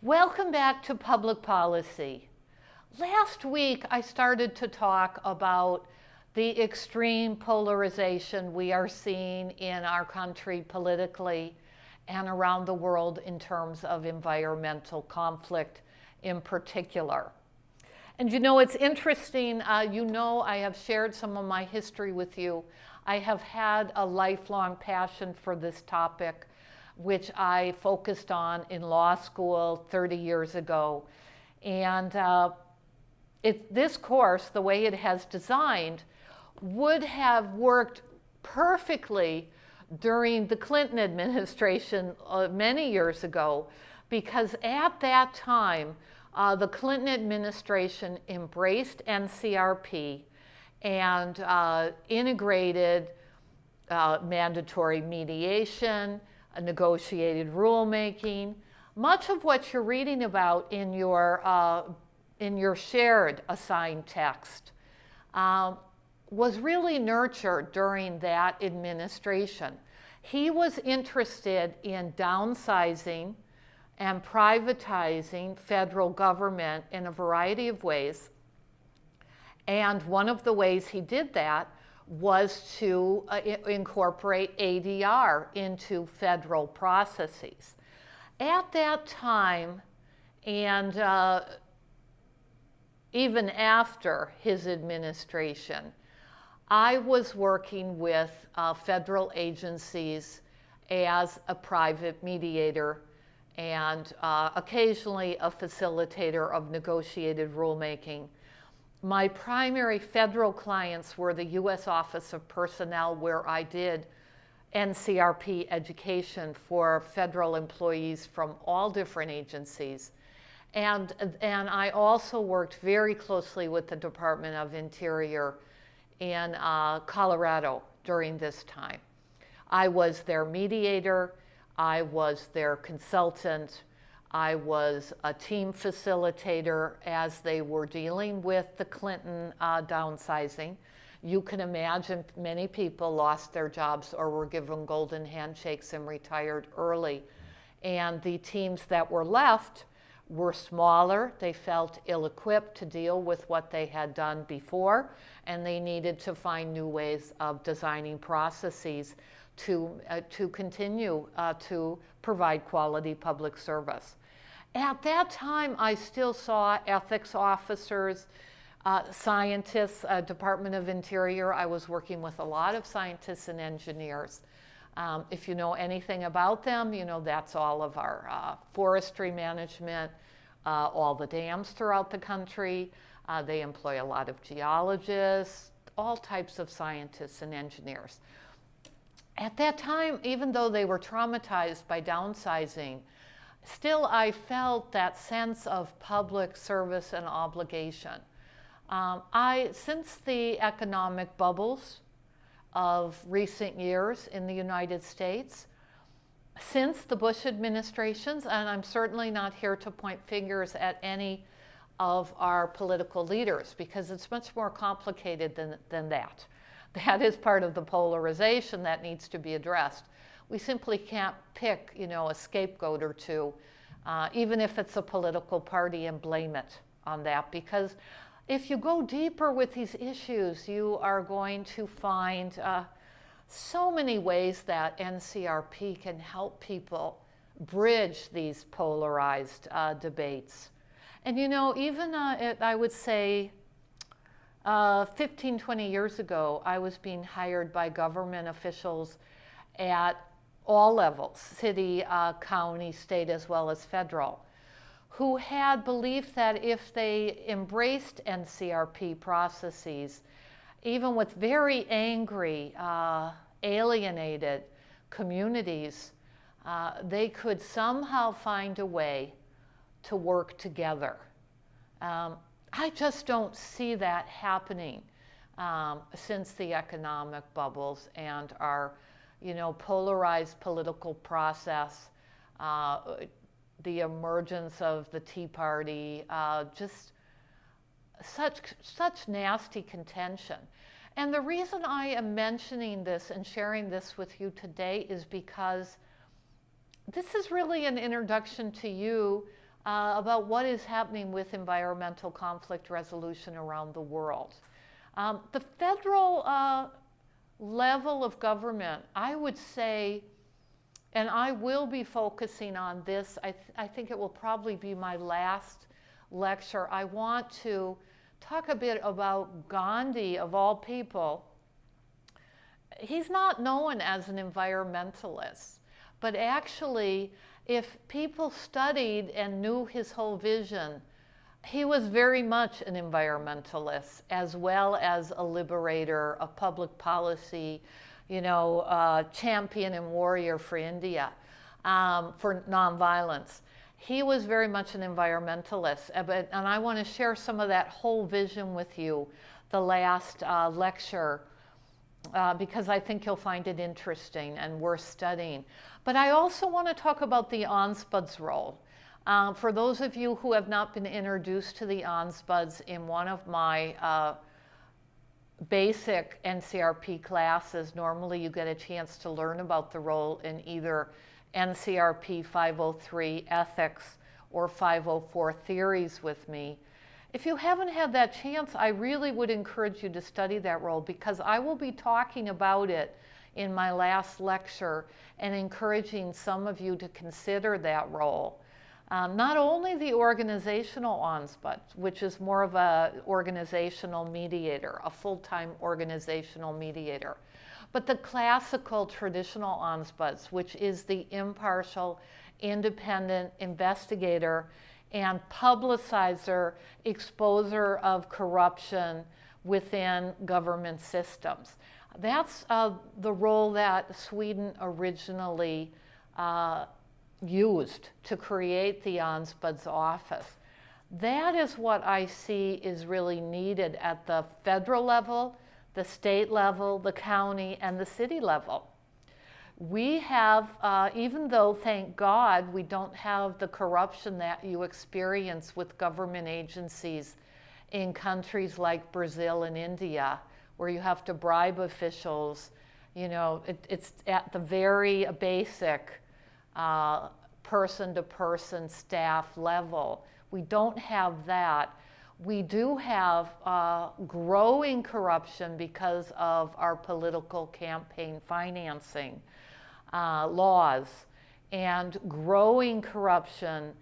Welcome back to Public Policy. Last week I started to talk about the extreme polarization we are seeing in our country politically and around the world in terms of environmental conflict in particular. And you know, it's interesting, I have shared some of my history with you. I have had a lifelong passion for this topic, which I focused on in law school 30 years ago. And this course, the way it has designed, would have worked perfectly during the Clinton administration many years ago, because at that time, the Clinton administration embraced NCRP and integrated mandatory mediation, negotiated rulemaking. Much of what you're reading about in your shared assigned text was really nurtured during that administration. He was interested in downsizing and privatizing federal government in a variety of ways. And one of the ways he did that was to incorporate ADR into federal processes. At that time, and even after his administration, I was working with federal agencies as a private mediator and occasionally a facilitator of negotiated rulemaking. My primary federal clients were the U.S. Office of Personnel, where I did NCRP education for federal employees from all different agencies. And I also worked very closely with the Department of Interior in Colorado during this time. I was their mediator, I was their consultant, I was a team facilitator as they were dealing with the Clinton downsizing. You can imagine many people lost their jobs or were given golden handshakes and retired early. And the teams that were left were smaller. They felt ill-equipped to deal with what they had done before, and they needed to find new ways of designing processes to continue to provide quality public service. At that time, I still saw ethics officers, scientists, Department of Interior. I was working with a lot of scientists and engineers. If you know anything about them, you know that's all of our forestry management, all the dams throughout the country. They employ a lot of geologists, all types of scientists and engineers. At that time, even though they were traumatized by downsizing, still I felt that sense of public service and obligation. Since the economic bubbles of recent years in the United States, since the Bush administrations, and I'm certainly not here to point fingers at any of our political leaders, because it's much more complicated than that. That is part of the polarization that needs to be addressed. We simply can't pick, a scapegoat or two, even if it's a political party, and blame it on that. Because if you go deeper with these issues, you are going to find so many ways that NCRP can help people bridge these polarized debates. And even I would say 15, 20 years ago, I was being hired by government officials at all levels, city, county, state, as well as federal, who had belief that if they embraced NCRP processes, even with very angry, alienated communities, they could somehow find a way to work together. I just don't see that happening since the economic bubbles and our, polarized political process, the emergence of the Tea Party, just such nasty contention. And the reason I am mentioning this and sharing this with you today is because this is really an introduction to you about what is happening with environmental conflict resolution around the world. The federal level of government, I would say, and I will be focusing on this, I think it will probably be my last lecture. I want to talk a bit about Gandhi, of all people. He's not known as an environmentalist, but actually, if people studied and knew his whole vision, he was very much an environmentalist, as well as a liberator, a public policy, champion and warrior for India, for nonviolence. He was very much an environmentalist, and I want to share some of that whole vision with you, the last lecture, because I think you'll find it interesting and worth studying. But I also want to talk about the ONSPUD's role. For those of you who have not been introduced to the ONSPUDs in one of my basic NCRP classes, normally you get a chance to learn about the role in either NCRP 503 Ethics or 504 Theories with me. If you haven't had that chance, I really would encourage you to study that role, because I will be talking about it in my last lecture and encouraging some of you to consider that role. Not only the organizational ONSPUD, which is more of an organizational mediator, a full-time organizational mediator, but the classical traditional ONSPUDs, which is the impartial, independent investigator and publicizer, exposer of corruption within government systems. That's the role that Sweden originally used to create the ONSPUD's office. That is what I see is really needed at the federal level, the state level, the county, and the city level. We have, even though, thank God, we don't have the corruption that you experience with government agencies in countries like Brazil and India, where you have to bribe officials, it's at the very basic person-to-person staff level. We don't have that. We do have growing corruption because of our political campaign financing laws, and growing corruption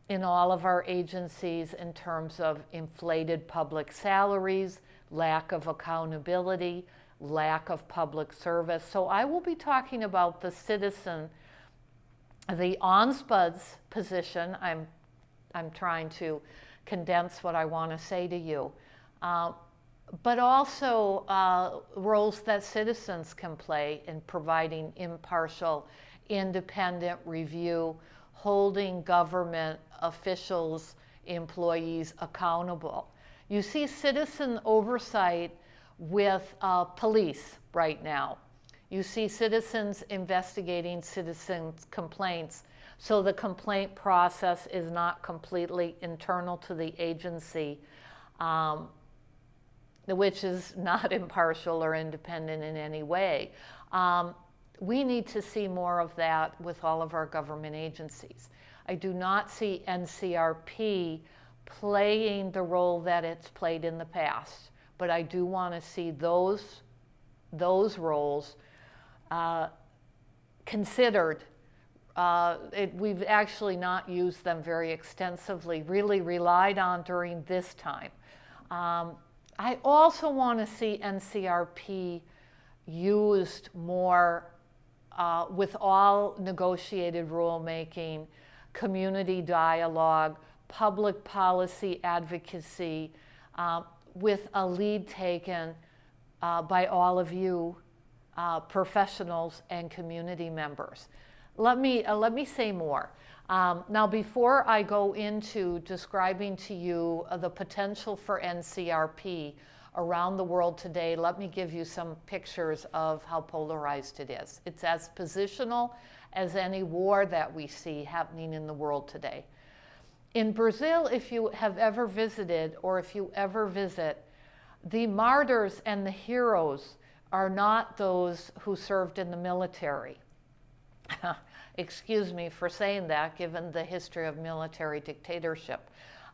in all of our agencies in terms of inflated public salaries, lack of accountability, lack of public service. So I will be talking about the citizen, the ONSPUD's position. I'm trying to condense what I want to say to you, but also roles that citizens can play in providing impartial, independent review, holding government officials, employees accountable. You see citizen oversight with police right now. You see citizens investigating citizens' complaints, so the complaint process is not completely internal to the agency, which is not impartial or independent in any way. We need to see more of that with all of our government agencies. I do not see NCRP playing the role that it's played in the past, but I do want to see those roles considered. We've actually not used them very extensively, really relied on during this time. I also want to see NCRP used more with all negotiated rulemaking, community dialogue, public policy advocacy, with a lead taken by all of you professionals and community members. Let me say more. Now, before I go into describing to you the potential for NCRP around the world today, let me give you some pictures of how polarized it is. It's as positional as any war that we see happening in the world today. In Brazil, if you have ever visited, or if you ever visit, the martyrs and the heroes are not those who served in the military. Excuse me for saying that, given the history of military dictatorship.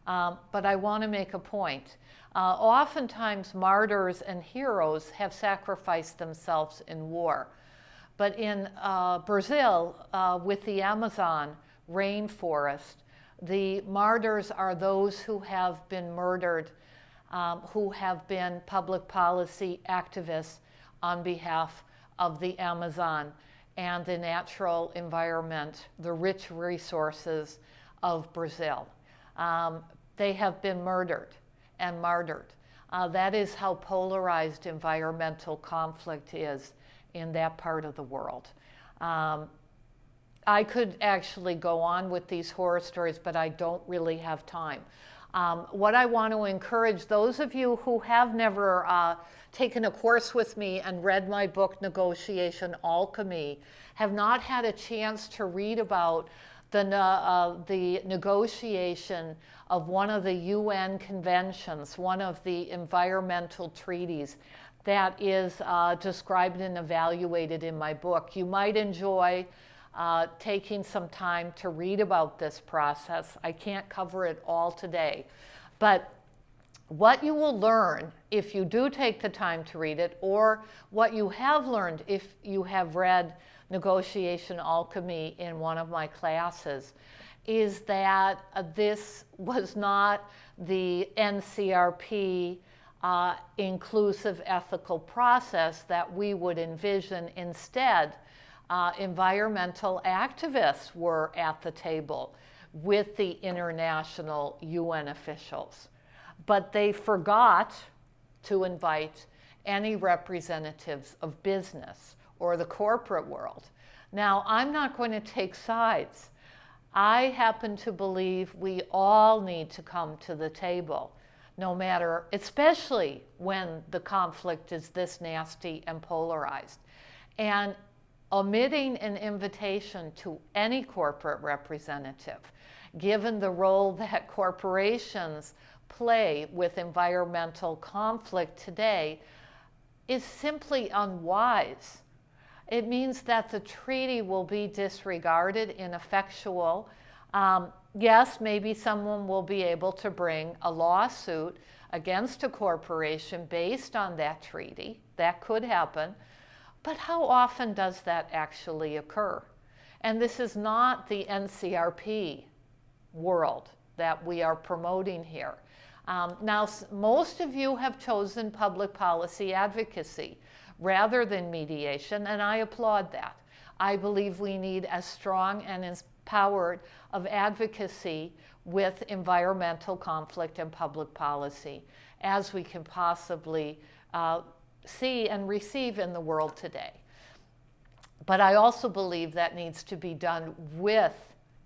But I want to make a point. Oftentimes, martyrs and heroes have sacrificed themselves in war. But in Brazil, with the Amazon rainforest, the martyrs are those who have been murdered, who have been public policy activists on behalf of the Amazon and the natural environment, the rich resources of Brazil. They have been murdered and martyred. That is how polarized environmental conflict is in that part of the world. I could actually go on with these horror stories, but I don't really have time. What I want to encourage those of you who have never taken a course with me and read my book, Negotiation Alchemy, have not had a chance to read about the negotiation of one of the UN conventions, one of the environmental treaties that is described and evaluated in my book. You might enjoy taking some time to read about this process. I can't cover it all today, but what you will learn if you do take the time to read it, or what you have learned if you have read Negotiation Alchemy in one of my classes, is that this was not the NCRP inclusive ethical process that we would envision. Instead, environmental activists were at the table with the international UN officials. But they forgot to invite any representatives of business or the corporate world. Now, I'm not going to take sides. I happen to believe we all need to come to the table, no matter, especially when the conflict is this nasty and polarized. And omitting an invitation to any corporate representative, given the role that corporations play with environmental conflict today, is simply unwise. It means that the treaty will be disregarded, ineffectual. Yes, maybe someone will be able to bring a lawsuit against a corporation based on that treaty. That could happen. But how often does that actually occur? And this is not the NCRP world that we are promoting here. Now, most of you have chosen public policy advocacy rather than mediation, and I applaud that. I believe we need as strong and empowered of advocacy with environmental conflict and public policy as we can possibly see and receive in the world today. But I also believe that needs to be done with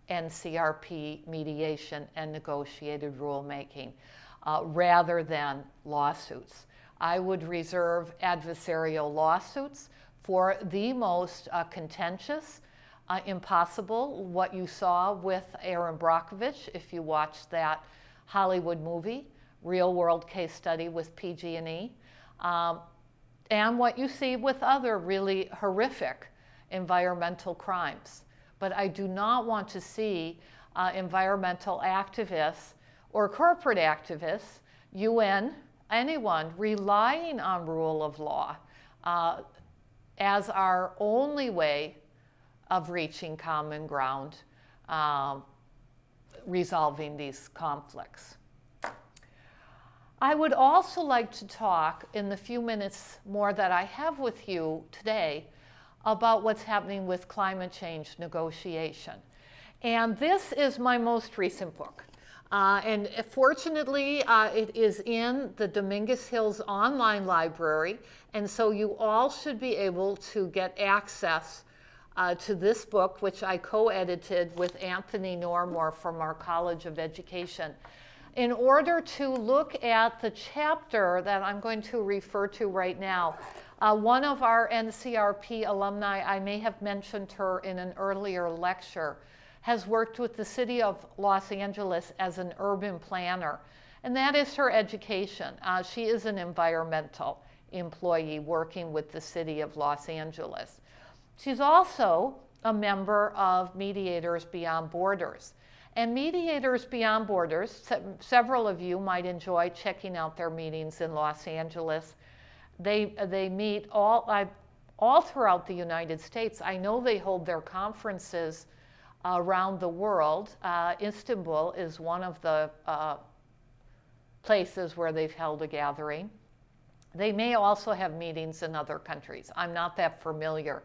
NCRP mediation and negotiated rulemaking rather than lawsuits. I would reserve adversarial lawsuits for the most contentious, impossible, what you saw with Erin Brockovich, if you watched that Hollywood movie, Real World Case Study with PG&E, and what you see with other really horrific environmental crimes. But I do not want to see environmental activists or corporate activists, UN, anyone, relying on rule of law as our only way of reaching common ground, resolving these conflicts. I would also like to talk in the few minutes more that I have with you today about what's happening with climate change negotiation. And this is my most recent book. And fortunately, it is in the Dominguez Hills online library. And so you all should be able to get access to this book, which I co-edited with Anthony Normore from our College of Education, in order to look at the chapter that I'm going to refer to right now. One of our NCRP alumni, I may have mentioned her in an earlier lecture, has worked with the city of Los Angeles as an urban planner, and that is her education. She is an environmental employee working with the city of Los Angeles. She's also a member of Mediators Beyond Borders. And Mediators Beyond Borders, several of you might enjoy checking out their meetings in Los Angeles. They meet all throughout the United States. I know they hold their conferences around the world. Istanbul is one of the places where they've held a gathering. They may also have meetings in other countries. I'm not that familiar,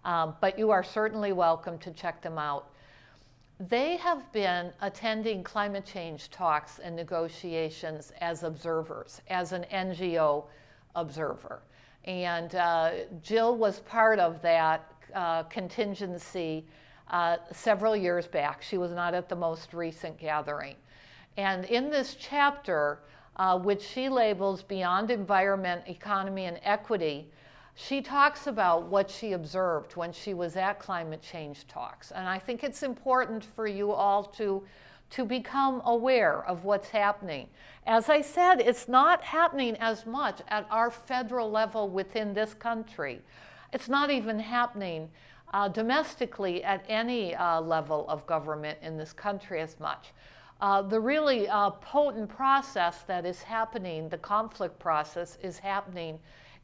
but you are certainly welcome to check them out. They have been attending climate change talks and negotiations as observers, as an NGO observer. And Jill was part of that contingency several years back. She was not at the most recent gathering. And in this chapter, which she labels Beyond Environment, Economy, and Equity, she talks about what she observed when she was at climate change talks. And I think it's important for you all to become aware of what's happening. As I said, it's not happening as much at our federal level within this country. It's not even happening domestically at any level of government in this country as much. The really potent process that is happening, the conflict process, is happening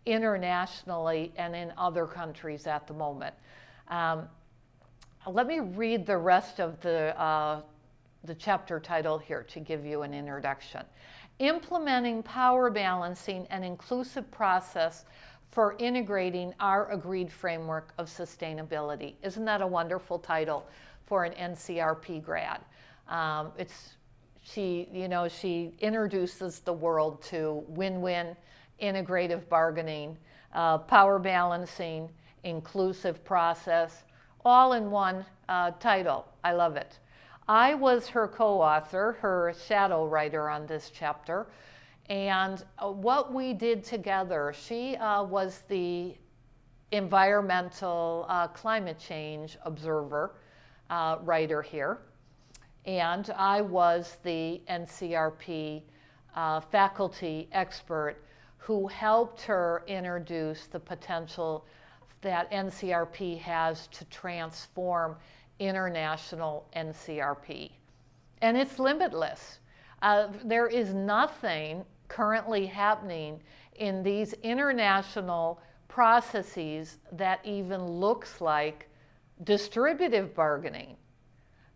internationally and in other countries at the moment. Let me read the rest of the chapter title here to give you an introduction. Implementing power balancing and inclusive process for integrating our agreed framework of sustainability. Isn't that a wonderful title for an NCRP grad? She introduces the world to win-win, integrative bargaining, power balancing, inclusive process, all in one title. I love it. I was her co-author, her shadow writer on this chapter, and what we did together, she was the environmental climate change observer writer here, and I was the NCRP faculty expert who helped her introduce the potential that NCRP has to transform international NCRP. And it's limitless. There is nothing currently happening in these international processes that even looks like distributive bargaining.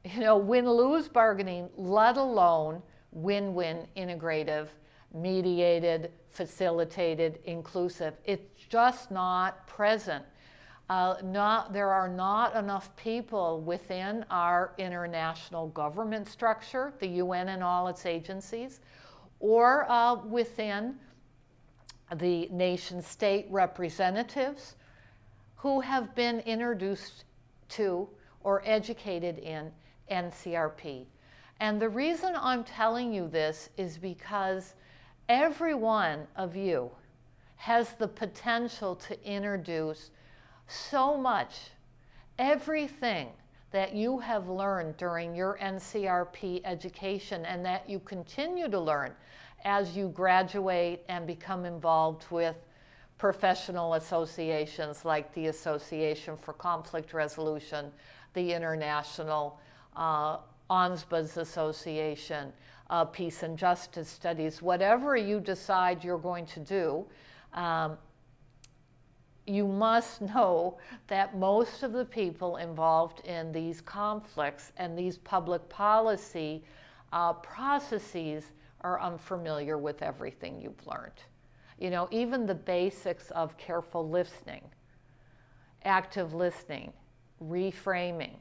Win-lose bargaining, let alone win-win, integrative, mediated, facilitated, inclusive. It's just not present. There are not enough people within our international government structure, the UN and all its agencies, or within the nation-state representatives who have been introduced to or educated in NCRP. And the reason I'm telling you this is because every one of you has the potential to introduce so much, everything that you have learned during your NCRP education and that you continue to learn as you graduate and become involved with professional associations like the Association for Conflict Resolution, the International ONSBA's Association, Peace and Justice Studies, whatever you decide you're going to do, you must know that most of the people involved in these conflicts and these public policy processes are unfamiliar with everything you've learned. Even the basics of careful listening, active listening, reframing,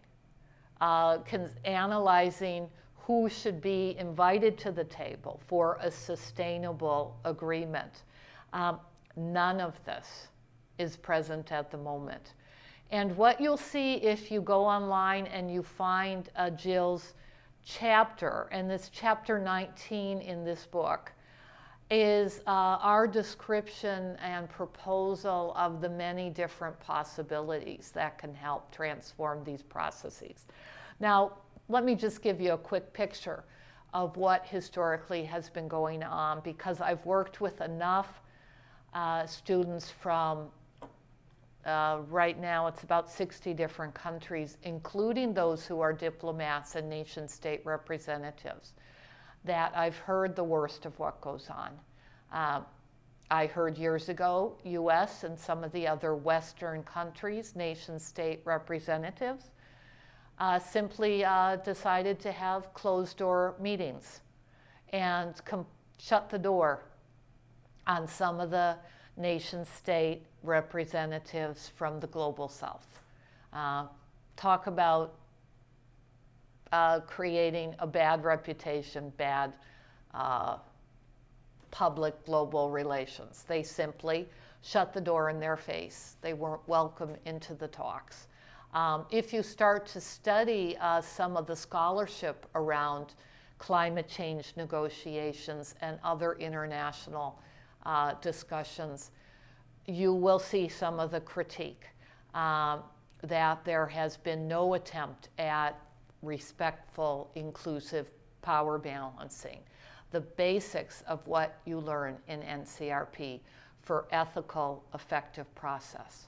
analyzing who should be invited to the table for a sustainable agreement. None of this is present at the moment. And what you'll see if you go online and you find Jill's chapter, and this chapter 19 in this book, is our description and proposal of the many different possibilities that can help transform these processes. Now, let me just give you a quick picture of what historically has been going on, because I've worked with enough students from Right now, it's about 60 different countries, including those who are diplomats and nation state representatives, that I've heard the worst of what goes on. I heard years ago, US and some of the other Western countries, nation state representatives, simply decided to have closed door meetings and shut the door on some of the nation state representatives from the global south. Talk about creating a bad reputation, bad public global relations. They simply shut the door in their face. They weren't welcome into the talks. If you start to study some of the scholarship around climate change negotiations and other international discussions, you will see some of the critique that there has been no attempt at respectful, inclusive power balancing, the basics of what you learn in NCRP for ethical, effective process.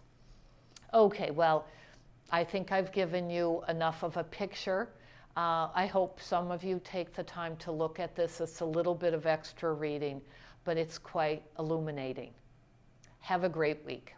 Okay, well, I think I've given you enough of a picture. I hope some of you take the time to look at this. It's a little bit of extra reading, but it's quite illuminating. Have a great week.